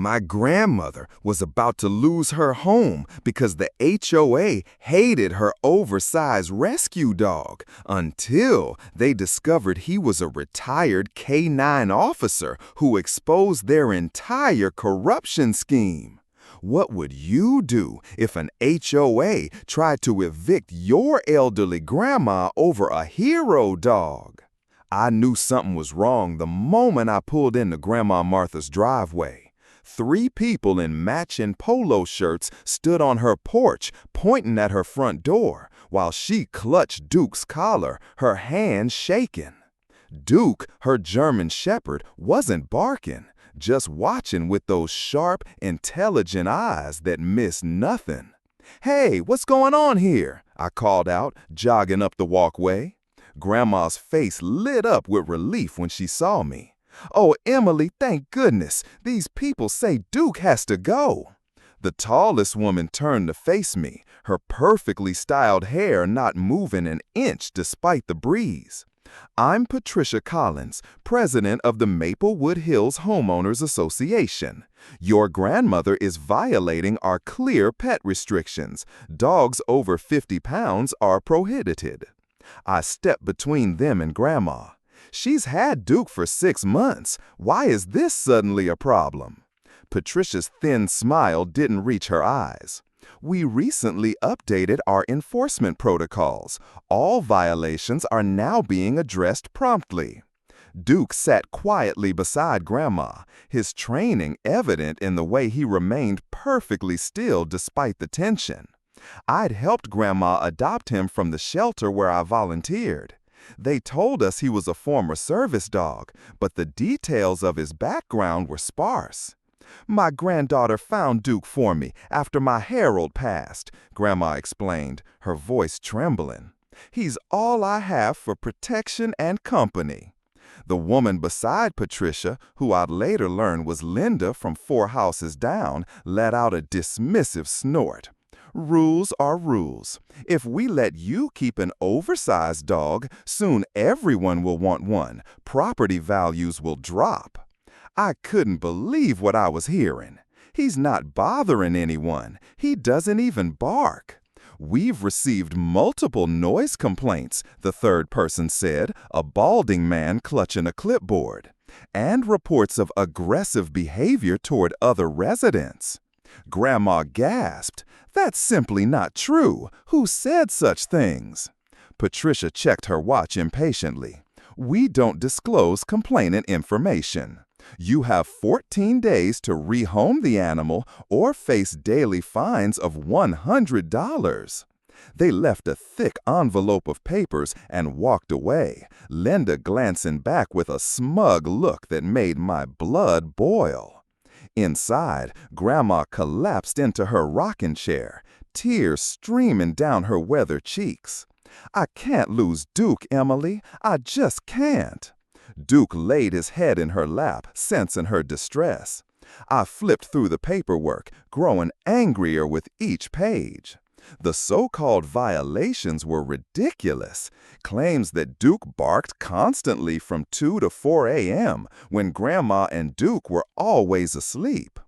My grandmother was about to lose her home because the HOA hated her oversized rescue dog until they discovered he was a retired K-9 officer who exposed their entire corruption scheme. What would you do if an HOA tried to evict your elderly grandma over a hero dog? I knew something was wrong the moment I pulled into Grandma Martha's driveway. 3 people in matching polo shirts stood on her porch, pointing at her front door, while she clutched Duke's collar, her hand shaking. Duke, her German shepherd, wasn't barking, just watching with those sharp, intelligent eyes that missed nothing. "Hey, what's going on here?" I called out, jogging up the walkway. Grandma's face lit up with relief when she saw me. "Oh, Emily, thank goodness. These people say Duke has to go." The tallest woman turned to face me, her perfectly styled hair not moving an inch despite the breeze. "I'm Patricia Collins, president of the Maplewood Hills Homeowners Association. Your grandmother is violating our clear pet restrictions. Dogs over 50 pounds are prohibited." I stepped between them and Grandma. "She's had Duke for 6 months. Why is this suddenly a problem?" Patricia's thin smile didn't reach her eyes. "We recently updated our enforcement protocols. All violations are now being addressed promptly." Duke sat quietly beside Grandma, his training evident in the way he remained perfectly still despite the tension. I'd helped Grandma adopt him from the shelter where I volunteered. They told us he was a former service dog, but the details of his background were sparse. "My granddaughter found Duke for me after my Harold passed," Grandma explained, her voice trembling. "He's all I have for protection and company." The woman beside Patricia, who I'd later learn was Linda from 4 houses down, let out a dismissive snort. "Rules are rules. If we let you keep an oversized dog, soon everyone will want one. Property values will drop." I couldn't believe what I was hearing. "He's not bothering anyone. He doesn't even bark." "We've received multiple noise complaints," the third person said, a balding man clutching a clipboard, "and reports of aggressive behavior toward other residents." Grandma gasped. "That's simply not true. Who said such things?" Patricia checked her watch impatiently. "We don't disclose complainant information. You have 14 days to rehome the animal or face daily fines of $100. They left a thick envelope of papers and walked away, Linda glancing back with a smug look that made my blood boil. Inside, Grandma collapsed into her rocking chair, tears streaming down her weather cheeks. "I can't lose Duke, Emily. I just can't." Duke laid his head in her lap, sensing her distress. I flipped through the paperwork, growing angrier with each page. The so-called violations were ridiculous. Claims that Duke barked constantly from 2 to 4 a.m. when Grandma and Duke were always asleep.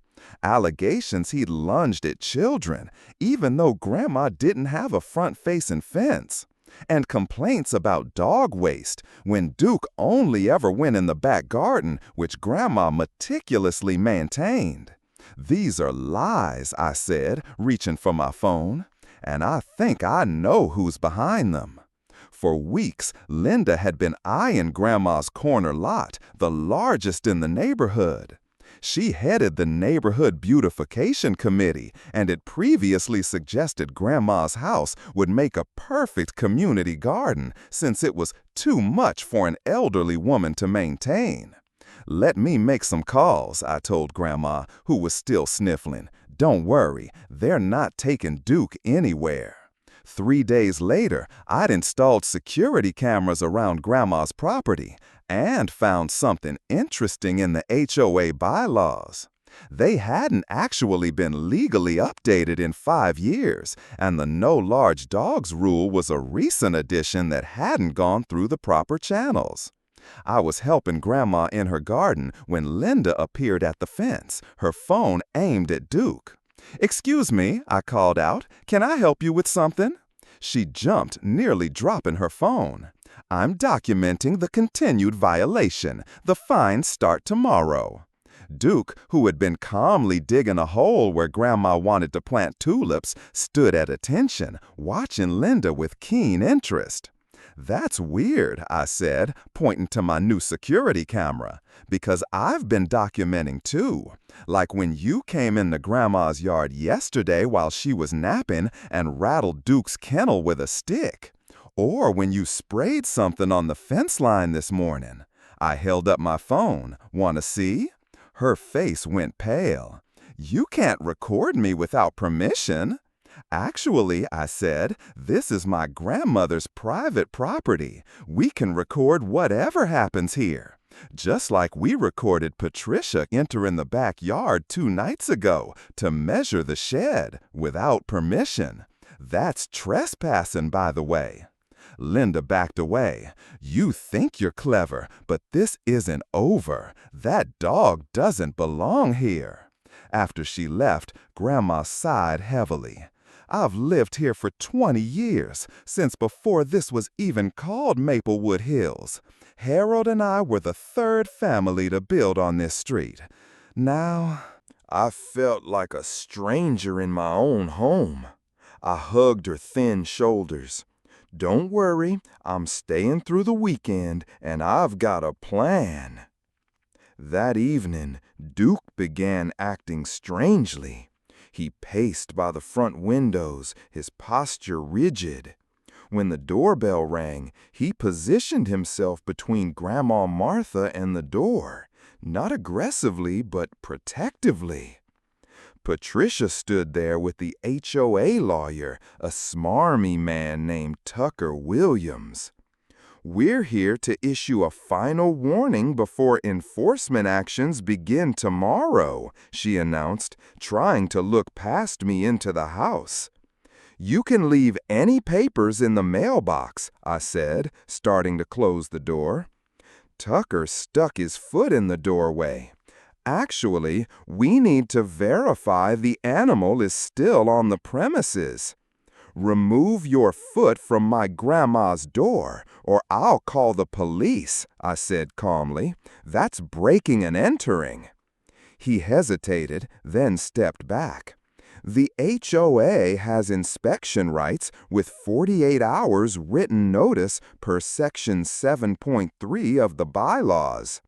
Allegations he'd lunged at children, even though Grandma didn't have a front-facing fence. And complaints about dog waste, when Duke only ever went in the back garden, which Grandma meticulously maintained. "These are lies," I said, reaching for my phone. "And I think I know who's behind them." For weeks, Linda had been eyeing Grandma's corner lot, the largest in the neighborhood. She headed the Neighborhood Beautification Committee and had previously suggested Grandma's house would make a perfect community garden since it was too much for an elderly woman to maintain. "Let me make some calls," I told Grandma, who was still sniffling. "Don't worry, they're not taking Duke anywhere." 3 days later, I'd installed security cameras around Grandma's property and found something interesting in the HOA bylaws. They hadn't actually been legally updated in 5 years, and the no large dogs rule was a recent addition that hadn't gone through the proper channels. I was helping Grandma in her garden when Linda appeared at the fence, her phone aimed at Duke. "Excuse me," I called out. "Can I help you with something?" She jumped, nearly dropping her phone. "I'm documenting the continued violation. The fines start tomorrow." Duke, who had been calmly digging a hole where Grandma wanted to plant tulips, stood at attention, watching Linda with keen interest. "That's weird," I said, pointing to my new security camera, "because I've been documenting too. Like when you came into Grandma's yard yesterday while she was napping and rattled Duke's kennel with a stick. Or when you sprayed something on the fence line this morning." I held up my phone. "Want to see?" Her face went pale. "You can't record me without permission." "Actually," I said, "this is my grandmother's private property. We can record whatever happens here. Just like we recorded Patricia entering the backyard 2 nights ago to measure the shed without permission. That's trespassing, by the way." Linda backed away. "You think you're clever, but this isn't over. That dog doesn't belong here." After she left, Grandma sighed heavily. "I've lived here for 20 years, since before this was even called Maplewood Hills. Harold and I were the 3rd family to build on this street. Now, I felt like a stranger in my own home." I hugged her thin shoulders. "Don't worry, I'm staying through the weekend, and I've got a plan." That evening, Duke began acting strangely. He paced by the front windows, his posture rigid. When the doorbell rang, he positioned himself between Grandma Martha and the door, not aggressively but protectively. Patricia stood there with the HOA lawyer, a smarmy man named Tucker Williams. "We're here to issue a final warning before enforcement actions begin tomorrow," she announced, trying to look past me into the house. "You can leave any papers in the mailbox," I said, starting to close the door. Tucker stuck his foot in the doorway. "Actually, we need to verify the animal is still on the premises." "Remove your foot from my grandma's door, or I'll call the police," I said calmly. "That's breaking and entering." He hesitated, then stepped back. "The HOA has inspection rights with 48 hours written notice per Section 7.3 of the bylaws."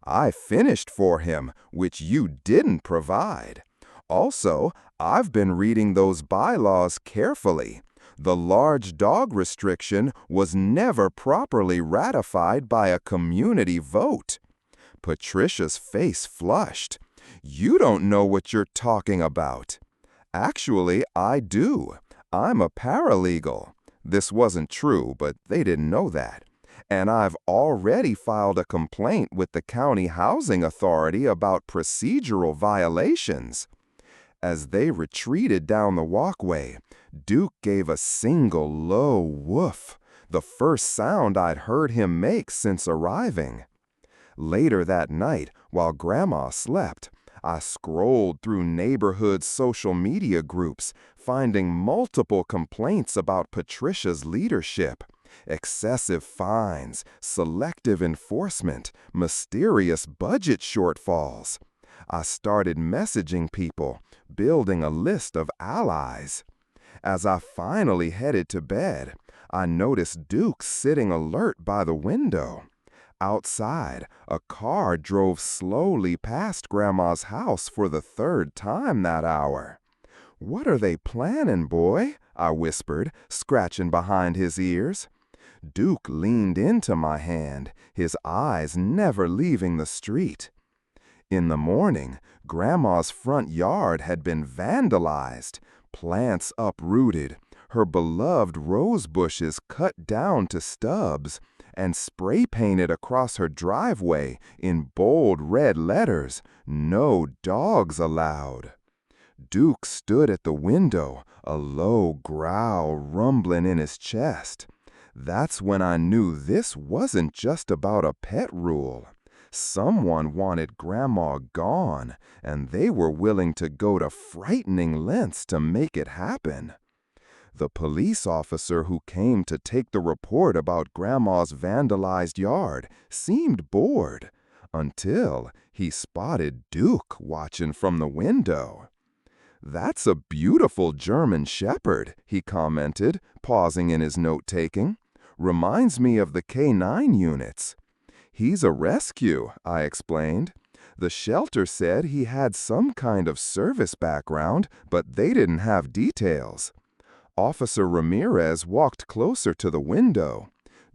I finished for him, which you didn't provide. Also, I've been reading those bylaws carefully. The large dog restriction was never properly ratified by a community vote. Patricia's face flushed. "You don't know what you're talking about." "Actually, I do. I'm a paralegal." This wasn't true, but they didn't know that. "And I've already filed a complaint with the County Housing Authority about procedural violations." As they retreated down the walkway, Duke gave a single low woof, the first sound I'd heard him make since arriving. Later that night, while Grandma slept, I scrolled through neighborhood social media groups, finding multiple complaints about Patricia's leadership. Excessive fines, selective enforcement, mysterious budget shortfalls. I started messaging people, building a list of allies. As I finally headed to bed, I noticed Duke sitting alert by the window. Outside, a car drove slowly past Grandma's house for the 3rd time that hour. "What are they planning, boy?" I whispered, scratching behind his ears. Duke leaned into my hand, his eyes never leaving the street. In the morning, Grandma's front yard had been vandalized, plants uprooted, her beloved rose bushes cut down to stubs, and spray-painted across her driveway in bold red letters, "No dogs allowed." Duke stood at the window, a low growl rumbling in his chest. That's when I knew this wasn't just about a pet rule. Someone wanted Grandma gone, and they were willing to go to frightening lengths to make it happen. The police officer who came to take the report about Grandma's vandalized yard seemed bored, until he spotted Duke watching from the window. "That's a beautiful German Shepherd," he commented, pausing in his note-taking. "Reminds me of the K-9 units." "He's a rescue," I explained. "The shelter said he had some kind of service background, but they didn't have details." Officer Ramirez walked closer to the window.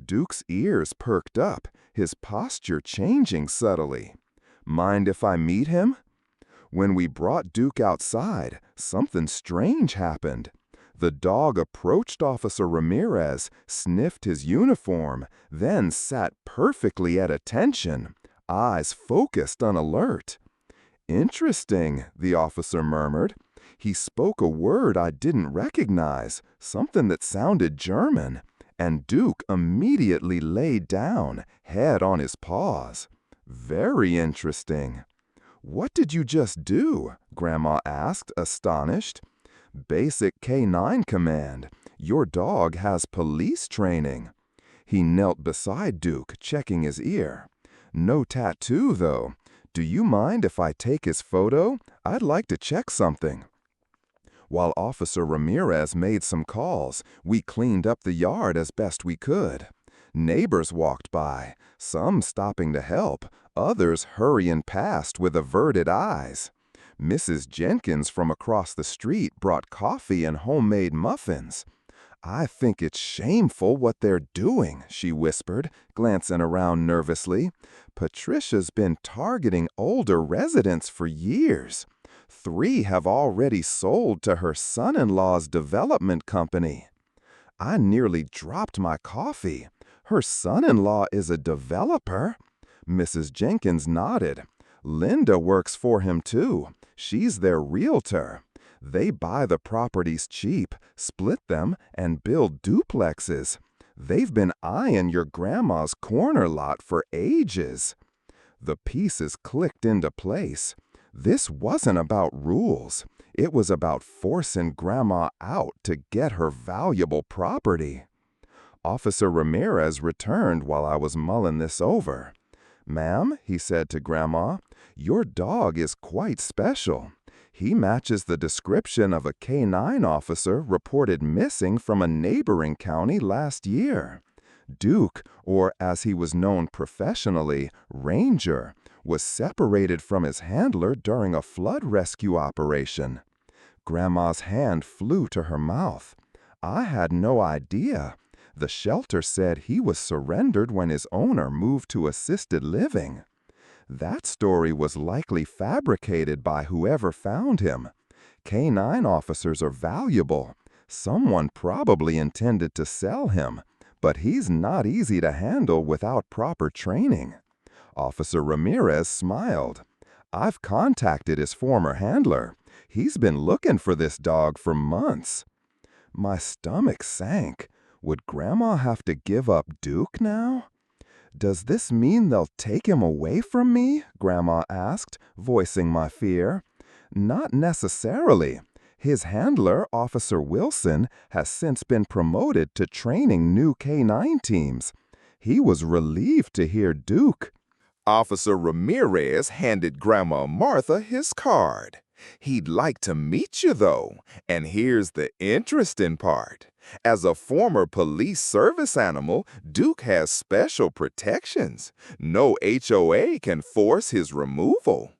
Duke's ears perked up, his posture changing subtly. "Mind if I meet him?" When we brought Duke outside, something strange happened. The dog approached Officer Ramirez, sniffed his uniform, then sat perfectly at attention, eyes focused on alert. "Interesting," the officer murmured. He spoke a word I didn't recognize, something that sounded German, and Duke immediately laid down, head on his paws. "Very interesting." "What did you just do?" Grandma asked, astonished. "Basic K-9 command. Your dog has police training." He knelt beside Duke, checking his ear. "No tattoo, though. Do you mind if I take his photo? I'd like to check something." While Officer Ramirez made some calls, we cleaned up the yard as best we could. Neighbors walked by, some stopping to help, others hurrying past with averted eyes. Mrs. Jenkins from across the street brought coffee and homemade muffins. "I think it's shameful what they're doing," she whispered, glancing around nervously. "Patricia's been targeting older residents for years. 3 have already sold to her son-in-law's development company." I nearly dropped my coffee. "Her son-in-law is a developer?" Mrs. Jenkins nodded. "Linda works for him too. She's their realtor. They buy the properties cheap, split them, and build duplexes. They've been eyeing your grandma's corner lot for ages." The pieces clicked into place. This wasn't about rules. It was about forcing Grandma out to get her valuable property. Officer Ramirez returned while I was mulling this over. "Ma'am," he said to Grandma, "your dog is quite special. He matches the description of a K-9 officer reported missing from a neighboring county last year. Duke, or as he was known professionally, Ranger, was separated from his handler during a flood rescue operation." Grandma's hand flew to her mouth. "I had no idea. The shelter said he was surrendered when his owner moved to assisted living." "That story was likely fabricated by whoever found him. K-9 officers are valuable. Someone probably intended to sell him, but he's not easy to handle without proper training." Officer Ramirez smiled. "I've contacted his former handler. He's been looking for this dog for months." My stomach sank. Would Grandma have to give up Duke now? "Does this mean they'll take him away from me?" Grandma asked, voicing my fear. "Not necessarily. His handler, Officer Wilson, has since been promoted to training new K-9 teams. He was relieved to hear Duke." Officer Ramirez handed Grandma Martha his card. "He'd like to meet you, though, and here's the interesting part. As a former police service animal, Duke has special protections. No HOA can force his removal."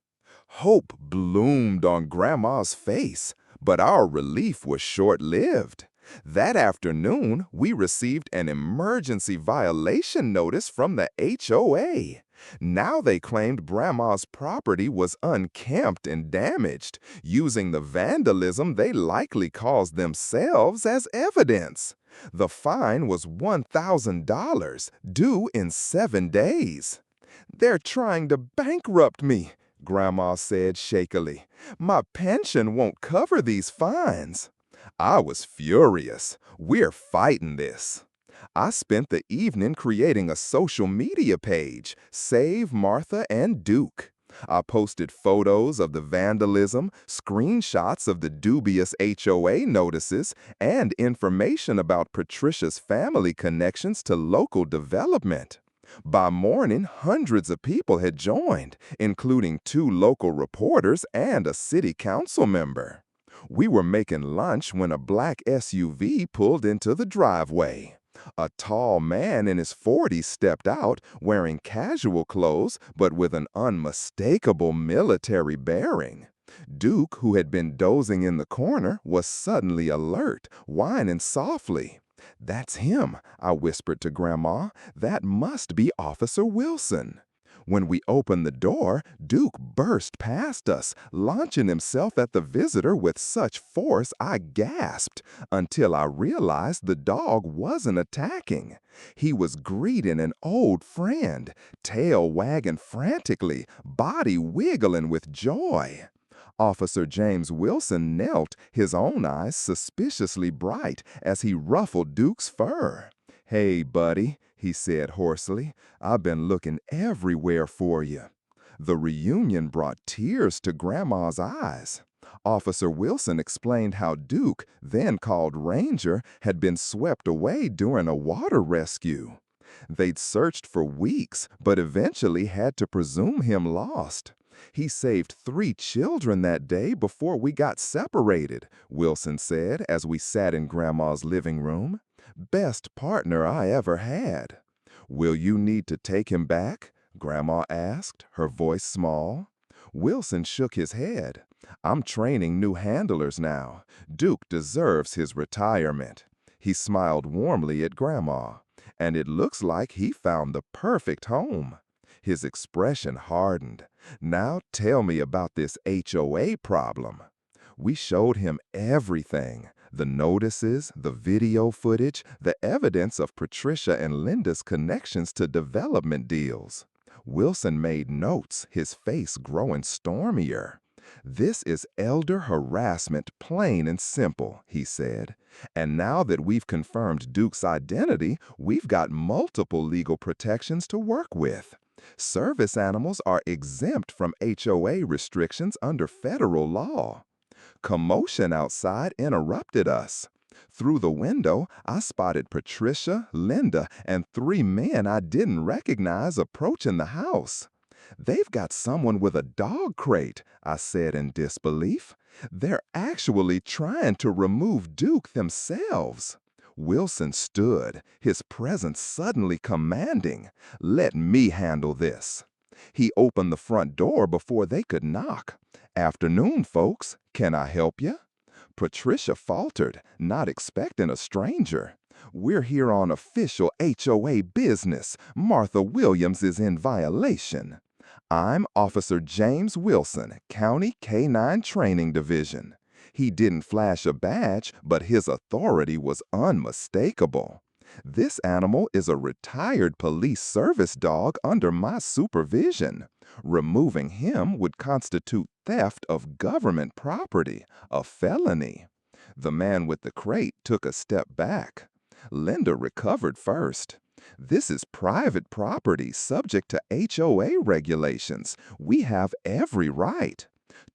Hope bloomed on Grandma's face, but our relief was short-lived. That afternoon, we received an emergency violation notice from the HOA. Now they claimed Grandma's property was unkempt and damaged, using the vandalism they likely caused themselves as evidence. The fine was $1,000, due in 7 days. "They're trying to bankrupt me," Grandma said shakily. "My pension won't cover these fines." I was furious. "We're fighting this." I spent the evening creating a social media page, Save Martha and Duke. I posted photos of the vandalism, screenshots of the dubious HOA notices, and information about Patricia's family connections to local development. By morning, hundreds of people had joined, including 2 local reporters and a city council member. We were making lunch when a black SUV pulled into the driveway. A tall man in his 40s stepped out, wearing casual clothes but with an unmistakable military bearing. Duke, who had been dozing in the corner, was suddenly alert, whining softly. "That's him," I whispered to Grandma. "That must be Officer Wilson." When we opened the door, Duke burst past us, launching himself at the visitor with such force I gasped, until I realized the dog wasn't attacking. He was greeting an old friend, tail wagging frantically, body wiggling with joy. Officer James Wilson knelt, his own eyes suspiciously bright as he ruffled Duke's fur. "Hey, buddy," he said hoarsely, "I've been looking everywhere for you." The reunion brought tears to Grandma's eyes. Officer Wilson explained how Duke, then called Ranger, had been swept away during a water rescue. They'd searched for weeks, but eventually had to presume him lost. "He saved 3 children that day before we got separated," Wilson said as we sat in Grandma's living room. "Best partner I ever had." "Will you need to take him back?" Grandma asked, her voice small. Wilson shook his head. "I'm training new handlers now. Duke deserves his retirement." He smiled warmly at Grandma. "And it looks like he found the perfect home." His expression hardened. "Now tell me about this HOA problem." We showed him everything: the notices, the video footage, the evidence of Patricia and Linda's connections to development deals. Wilson made notes, his face growing stormier. "This is elder harassment, plain and simple," he said. "And now that we've confirmed Duke's identity, we've got multiple legal protections to work with. Service animals are exempt from HOA restrictions under federal law." Commotion outside interrupted us. Through the window, I spotted Patricia, Linda, and 3 men I didn't recognize approaching the house. "They've got someone with a dog crate," I said in disbelief. "They're actually trying to remove Duke themselves." Wilson stood, his presence suddenly commanding. "Let me handle this." He opened the front door before they could knock. "Afternoon, folks. Can I help you?" Patricia faltered, not expecting a stranger. "We're here on official HOA business. Martha Williams is in violation." "I'm Officer James Wilson, County K-9 Training Division." He didn't flash a badge, but his authority was unmistakable. "This animal is a retired police service dog under my supervision. Removing him would constitute theft of government property, a felony." The man with the crate took a step back. Linda recovered first. "This is private property subject to HOA regulations. We have every right."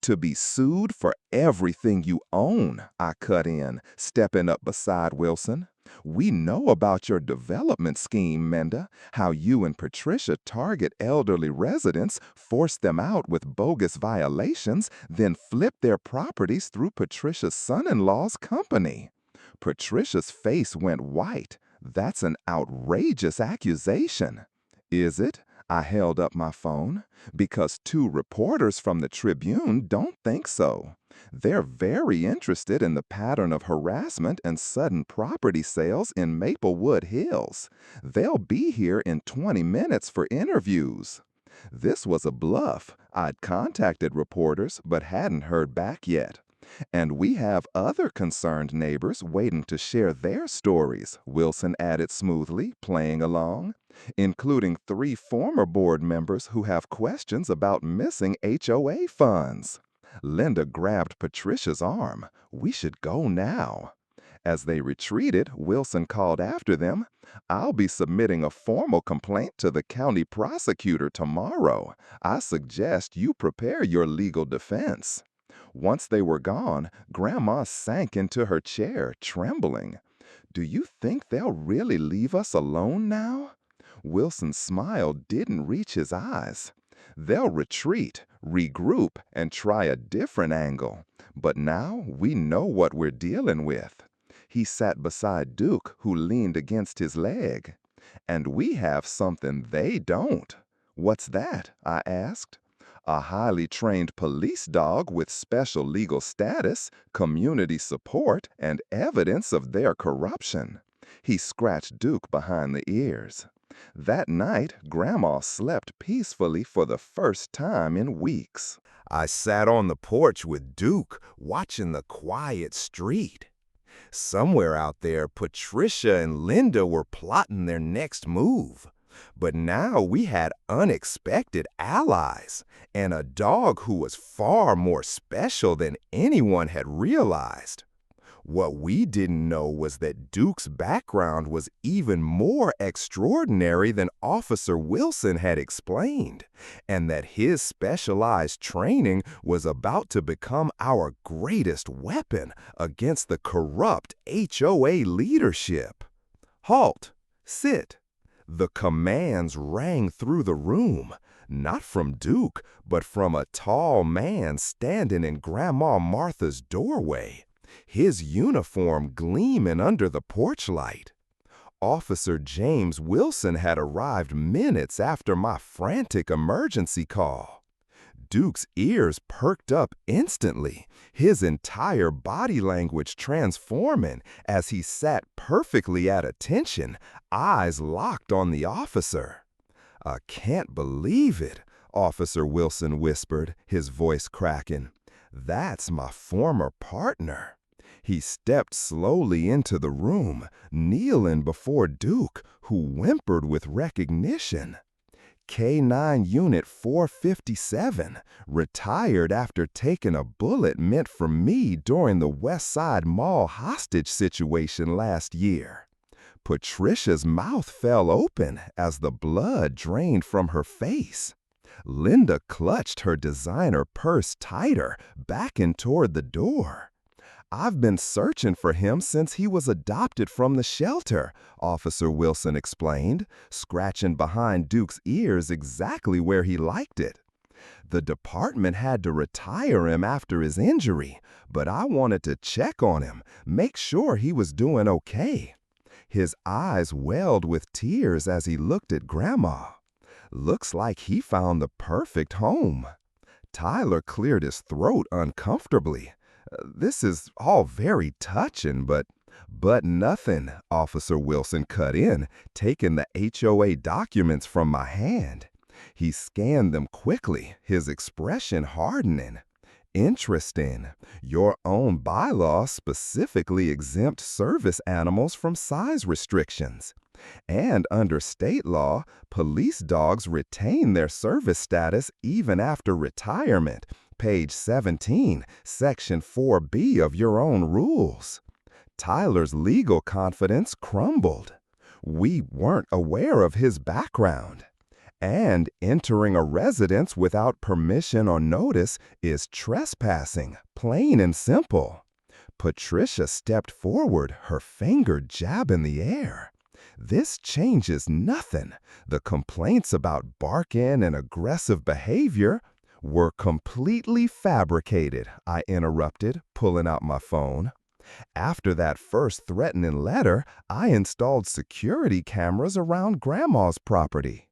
"To be sued for everything you own," I cut in, stepping up beside Wilson. "We know about your development scheme, Menda, how you and Patricia target elderly residents, force them out with bogus violations, then flip their properties through Patricia's son-in-law's company." Patricia's face went white. "That's an outrageous accusation." "Is it?" I held up my phone. "Because 2 reporters from the Tribune don't think so. They're very interested in the pattern of harassment and sudden property sales in Maplewood Hills. They'll be here in 20 minutes for interviews." This was a bluff. I'd contacted reporters but hadn't heard back yet. "And we have other concerned neighbors waiting to share their stories," Wilson added smoothly, playing along, "including 3 former board members who have questions about missing HOA funds." Linda grabbed Patricia's arm. "We should go now." As they retreated, Wilson called after them, "I'll be submitting a formal complaint to the county prosecutor tomorrow. I suggest you prepare your legal defense." Once they were gone, Grandma sank into her chair, trembling. "Do you think they'll really leave us alone now?" Wilson's smile didn't reach his eyes. "They'll retreat, regroup, and try a different angle. But now we know what we're dealing with." He sat beside Duke, who leaned against his leg. "And we have something they don't." "What's that?" I asked. "A highly trained police dog with special legal status, community support, and evidence of their corruption." He scratched Duke behind the ears. That night, Grandma slept peacefully for the first time in weeks. I sat on the porch with Duke, watching the quiet street. Somewhere out there, Patricia and Linda were plotting their next move. But now we had unexpected allies, and a dog who was far more special than anyone had realized. What we didn't know was that Duke's background was even more extraordinary than Officer Wilson had explained, and that his specialized training was about to become our greatest weapon against the corrupt HOA leadership. "Halt! Sit!" The commands rang through the room, not from Duke, but from a tall man standing in Grandma Martha's doorway, his uniform gleaming under the porch light. Officer James Wilson had arrived minutes after my frantic emergency call. Duke's ears perked up instantly, his entire body language transforming as he sat perfectly at attention, eyes locked on the officer. "I can't believe it," Officer Wilson whispered, his voice cracking. "That's my former partner." He stepped slowly into the room, kneeling before Duke, who whimpered with recognition. "K-9 Unit 457, retired after taking a bullet meant for me during the West Side Mall hostage situation last year." Patricia's mouth fell open as the blood drained from her face. Linda clutched her designer purse tighter, backing toward the door. "I've been searching for him since he was adopted from the shelter," Officer Wilson explained, scratching behind Duke's ears exactly where he liked it. "The department had to retire him after his injury, but I wanted to check on him, make sure he was doing okay." His eyes welled with tears as he looked at Grandma. "Looks like he found the perfect home." Tyler cleared his throat uncomfortably. "This is all very touching, but nothing," Officer Wilson cut in, taking the HOA documents from my hand. He scanned them quickly, his expression hardening. "Interesting. Your own bylaws specifically exempt service animals from size restrictions. And under state law, police dogs retain their service status even after retirement. Page 17, Section 4B of your own rules." Tyler's legal confidence crumbled. We weren't aware of his background. And entering a residence without permission or notice is trespassing, plain and simple. Patricia stepped forward, her finger jabbing the air. "This changes nothing. The complaints about barking and aggressive behavior were completely fabricated," I interrupted, pulling out my phone. "After that first threatening letter, I installed security cameras around Grandma's property."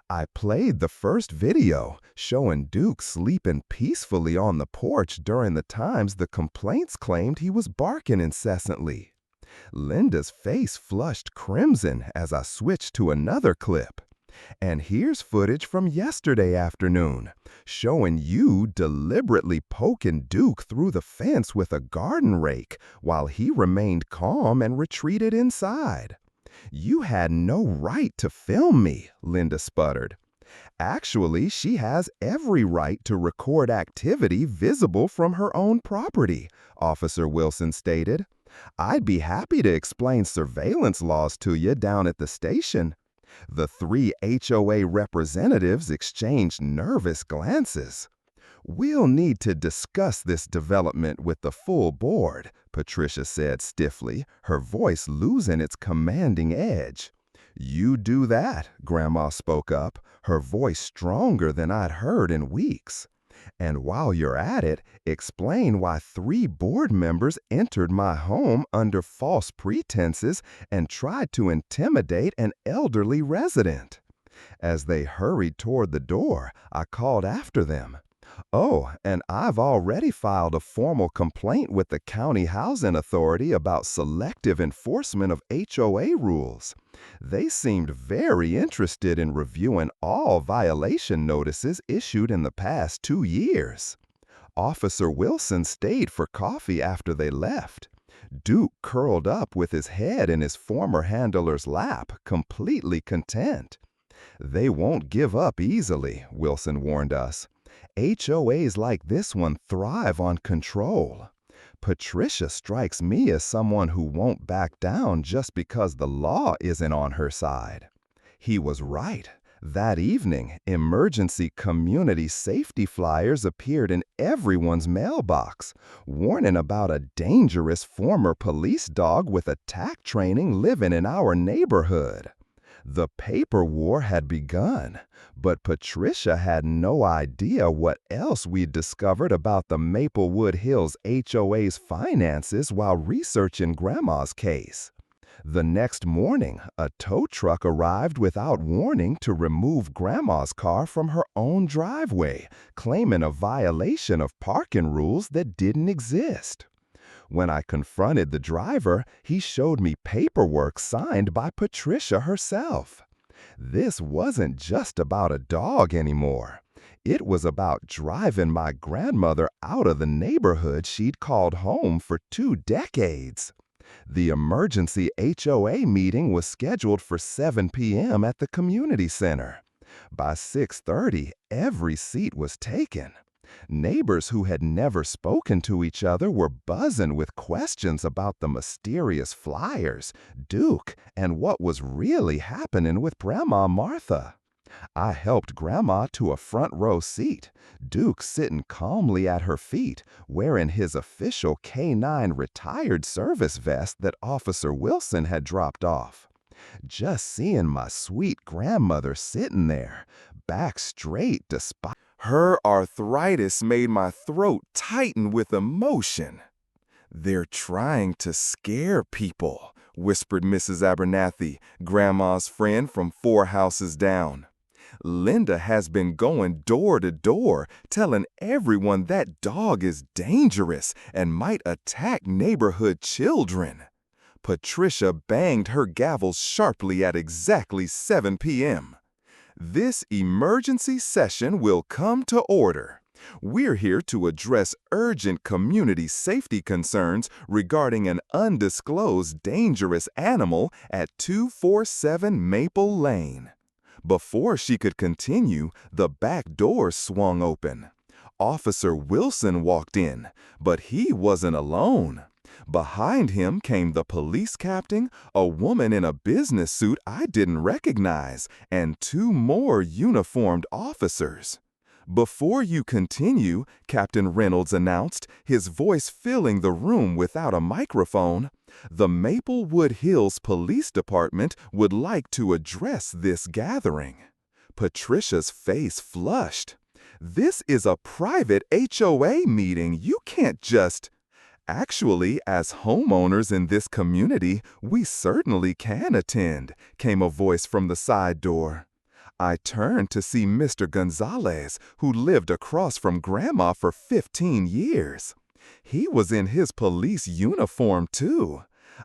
I played the first video, showing Duke sleeping peacefully on the porch during the times the complaints claimed he was barking incessantly. Linda's face flushed crimson as I switched to another clip. "And here's footage from yesterday afternoon, showing you deliberately poking Duke through the fence with a garden rake while he remained calm and retreated inside." "You had no right to film me," Linda sputtered. "Actually, she has every right to record activity visible from her own property," Officer Wilson stated. I'd be happy to explain surveillance laws to you down at the station. The three HOA representatives exchanged nervous glances. We'll need to discuss this development with the full board, Patricia said stiffly, her voice losing its commanding edge. You do that, Grandma spoke up, her voice stronger than I'd heard in weeks. And while you're at it, explain why three board members entered my home under false pretenses and tried to intimidate an elderly resident. As they hurried toward the door, I called after them. Oh, and I've already filed a formal complaint with the County Housing Authority about selective enforcement of HOA rules. They seemed very interested in reviewing all violation notices issued in the past 2 years. Officer Wilson stayed for coffee after they left. Duke curled up with his head in his former handler's lap, completely content. They won't give up easily, Wilson warned us. HOAs like this one thrive on control. Patricia strikes me as someone who won't back down just because the law isn't on her side. He was right. That evening, emergency community safety flyers appeared in everyone's mailbox, warning about a dangerous former police dog with attack training living in our neighborhood. The paper war had begun, but Patricia had no idea what else we'd discovered about the Maplewood Hills HOA's finances while researching Grandma's case. The next morning, a tow truck arrived without warning to remove Grandma's car from her own driveway, claiming a violation of parking rules that didn't exist. When I confronted the driver, he showed me paperwork signed by Patricia herself. This wasn't just about a dog anymore. It was about driving my grandmother out of the neighborhood she'd called home for 2 decades. The emergency HOA meeting was scheduled for 7 p.m. at the community center. By 6:30, every seat was taken. Neighbors who had never spoken to each other were buzzing with questions about the mysterious flyers, Duke, and what was really happening with Grandma Martha. I helped Grandma to a front row seat, Duke sitting calmly at her feet, wearing his official K-9 retired service vest that Officer Wilson had dropped off. Just seeing my sweet grandmother sitting there, back straight despite her arthritis made my throat tighten with emotion. "They're trying to scare people," whispered Mrs. Abernathy, Grandma's friend from 4 houses down. "Linda has been going door to door, telling everyone that dog is dangerous and might attack neighborhood children." Patricia banged her gavel sharply at exactly 7 p.m. "This emergency session will come to order. We're here to address urgent community safety concerns regarding an undisclosed dangerous animal at 247 Maple Lane." Before she could continue, the back door swung open. Officer Wilson walked in, but he wasn't alone. Behind him came the police captain, a woman in a business suit I didn't recognize, and 2 more uniformed officers. "Before you continue," Captain Reynolds announced, his voice filling the room without a microphone, "the Maplewood Hills Police Department would like to address this gathering." Patricia's face flushed. "This is a private HOA meeting. You can't just—" "Actually, as homeowners in this community, we certainly can attend," came a voice from the side door. I turned to see Mr. Gonzalez, who lived across from Grandma for 15 years. He was in his police uniform, too.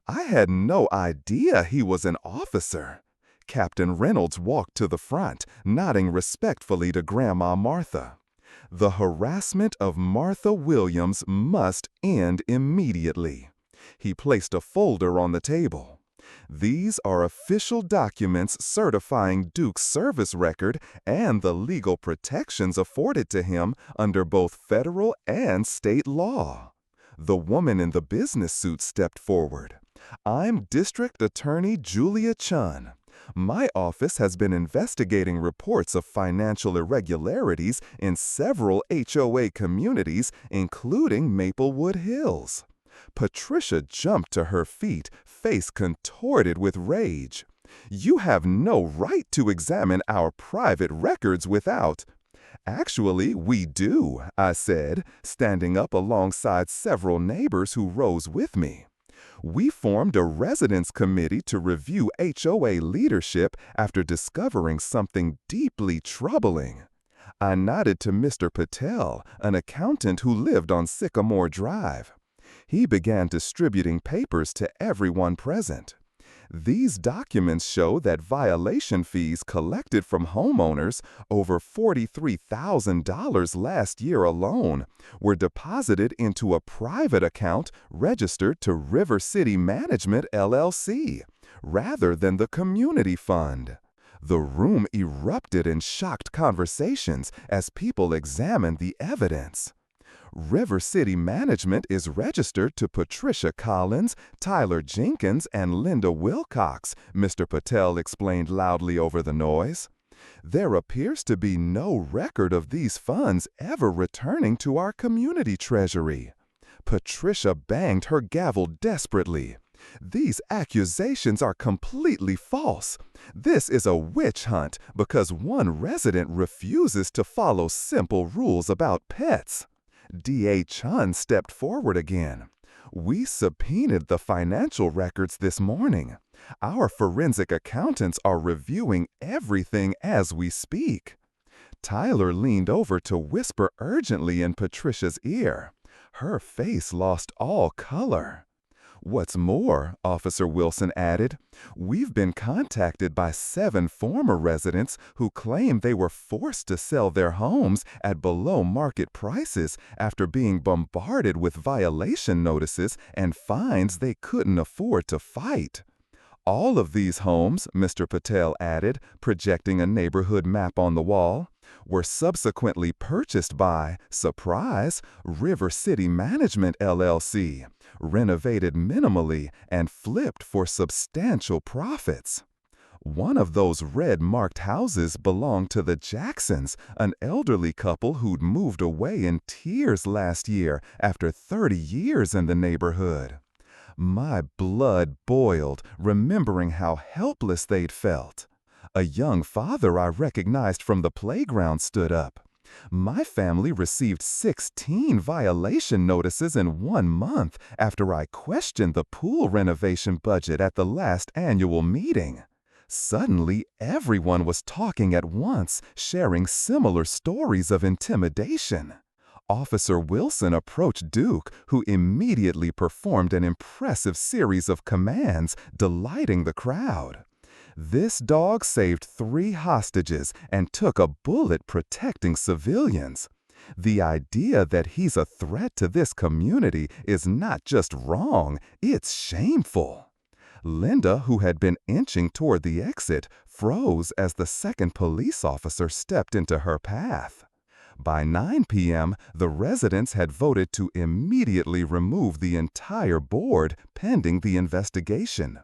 I had no idea he was an officer. Captain Reynolds walked to the front, nodding respectfully to Grandma Martha. "The harassment of Martha Williams must end immediately." He placed a folder on the table. "These are official documents certifying Duke's service record and the legal protections afforded to him under both federal and state law. The woman in the business suit stepped forward. "I'm District Attorney Julia Chun. My office has been investigating reports of financial irregularities in several HOA communities, including Maplewood Hills." Patricia jumped to her feet, face contorted with rage. "You have no right to examine our private records without—" "Actually, we do," I said, standing up alongside several neighbors who rose with me. "We formed a residents committee to review HOA leadership after discovering something deeply troubling." I nodded to Mr. Patel, an accountant who lived on Sycamore Drive. He began distributing papers to everyone present. "These documents show that violation fees collected from homeowners, over $43,000 last year alone, were deposited into a private account registered to River City Management, LLC, rather than the community fund." The room erupted in shocked conversations as people examined the evidence. "River City Management is registered to Patricia Collins, Tyler Jenkins, and Linda Wilcox," Mr. Patel explained loudly over the noise. "There appears to be no record of these funds ever returning to our community treasury." Patricia banged her gavel desperately. "These accusations are completely false. This is a witch hunt because one resident refuses to follow simple rules about pets." D.A. Chun stepped forward again. "We subpoenaed the financial records this morning. Our forensic accountants are reviewing everything as we speak." Tyler leaned over to whisper urgently in Patricia's ear. Her face lost all color. "What's more," Officer Wilson added, "we've been contacted by 7 former residents who claim they were forced to sell their homes at below-market prices after being bombarded with violation notices and fines they couldn't afford to fight." "All of these homes," Mr. Patel added, projecting a neighborhood map on the wall, "were subsequently purchased by, surprise, River City Management, LLC, renovated minimally, and flipped for substantial profits." "One of those red-marked houses belonged to the Jacksons, an elderly couple who'd moved away in tears last year after 30 years in the neighborhood." My blood boiled, remembering how helpless they'd felt. A young father I recognized from the playground stood up. "My family received 16 violation notices in 1 month after I questioned the pool renovation budget at the last annual meeting." Suddenly, everyone was talking at once, sharing similar stories of intimidation. Officer Wilson approached Duke, who immediately performed an impressive series of commands, delighting the crowd. "This dog saved 3 hostages and took a bullet protecting civilians. The idea that he's a threat to this community is not just wrong, it's shameful." Linda, who had been inching toward the exit, froze as the second police officer stepped into her path. By 9 p.m., the residents had voted to immediately remove the entire board pending the investigation.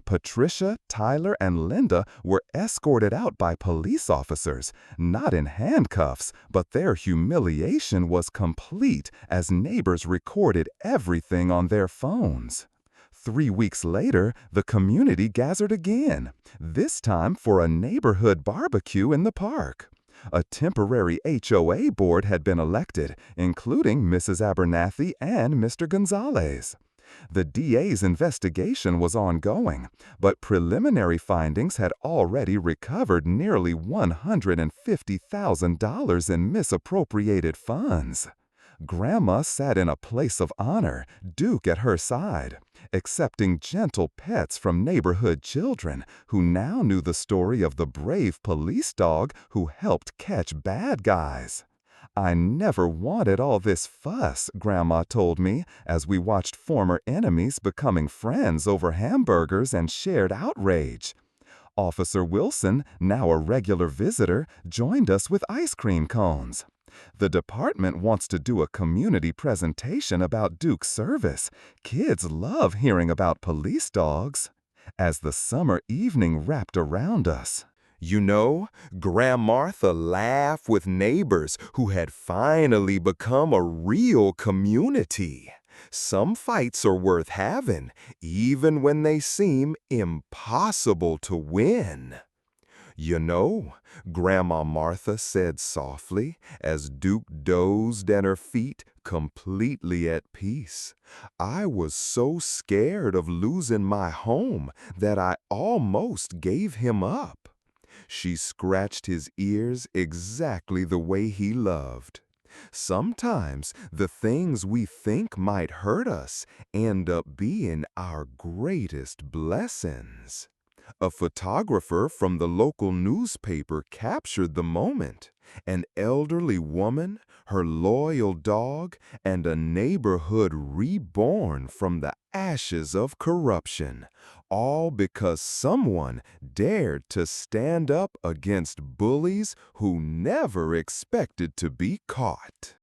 Patricia, Tyler, and Linda were escorted out by police officers, not in handcuffs, but their humiliation was complete as neighbors recorded everything on their phones. 3 weeks later, the community gathered again, this time for a neighborhood barbecue in the park. A temporary HOA board had been elected, including Mrs. Abernathy and Mr. Gonzalez. The DA's investigation was ongoing, but preliminary findings had already recovered nearly $150,000 in misappropriated funds. Grandma sat in a place of honor, Duke at her side, accepting gentle pets from neighborhood children who now knew the story of the brave police dog who helped catch bad guys. "I never wanted all this fuss," Grandma told me, as we watched former enemies becoming friends over hamburgers and shared outrage. Officer Wilson, now a regular visitor, joined us with ice cream cones. The department wants to do a community presentation about Duke's service. Kids love hearing about police dogs. As the summer evening wrapped around us, you know, Grandma Martha laughed with neighbors who had finally become a real community. Some fights are worth having, even when they seem impossible to win. You know, Grandma Martha said softly as Duke dozed at her feet, completely at peace. I was so scared of losing my home that I almost gave him up. She scratched his ears exactly the way he loved. Sometimes the things we think might hurt us end up being our greatest blessings. A photographer from the local newspaper captured the moment. An elderly woman, her loyal dog, and a neighborhood reborn from the ashes of corruption, all because someone dared to stand up against bullies who never expected to be caught.